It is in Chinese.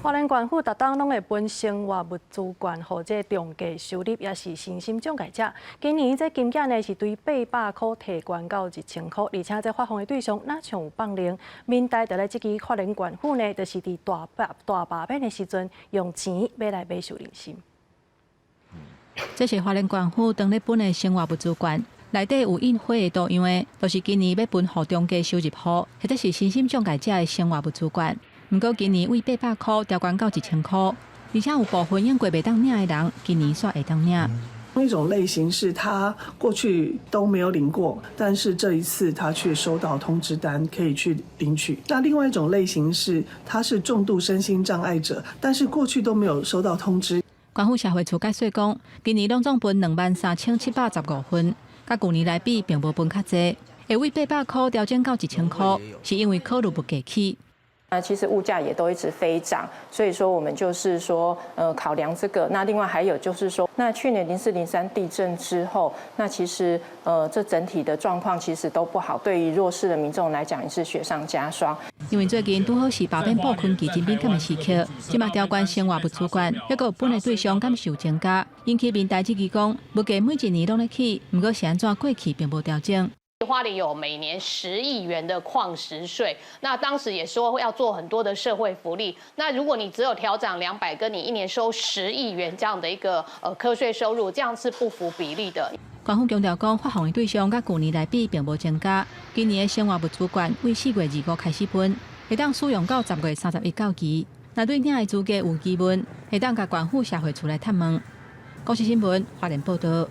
花莲县府逐档拢会分生活物资券，或者中价收入也是信心奖励者。今年这金额呢是对800块提悬到1000块，而且这发放的对象哪像有放零。民代就来这支花莲县府呢，就是伫大罢免的时阵，用钱买来买受人心。这是花莲县府当日本的生活物资券。 内底有印花的图样的，都是今年要分予中价收入户，或者是信心奖励者的生活物资券。不过今年为800块调悬到1000块，而且有部分用过袂当领的人，今年煞会当领。一种类型是他过去都没有领过，但是这一次他却收到通知单，可以去领取。那另外一种类型是他是重度身心障碍者，但是过去都没有收到通知。县府社会处解说讲，今年拢总分23715份。 甲去年来比，并无分较济，会为800块调整到1000块，是因为考虑不价起。其实物价也都一直飞涨，所以说我们就是说，考量这个。那另外还有就是说，那去年04、03地震之后，那其实这整体的状况其实都不好，对于弱势的民众来讲也是雪上加霜。因为最近拄好是罢免部分基金敏感的时刻，即马调悬生活物资券，还有本的对象感受增加，引起民代质疑讲，物价每一年拢在起，不过是安怎过去并无调整。 花莲有每年10亿元的矿石税，那当时也说要做很多的社会福利。那如果你只有调涨200，跟你一年收10亿元这样的一个课税收入，这样是不符比例的。县府强调讲，发放的对象甲去年来比并无增加。今年的生活物资券为4月25开始分，会当使用到10月31到期。若对领的资格有疑问，会当甲县府社会处来探问。国视新闻花莲报道。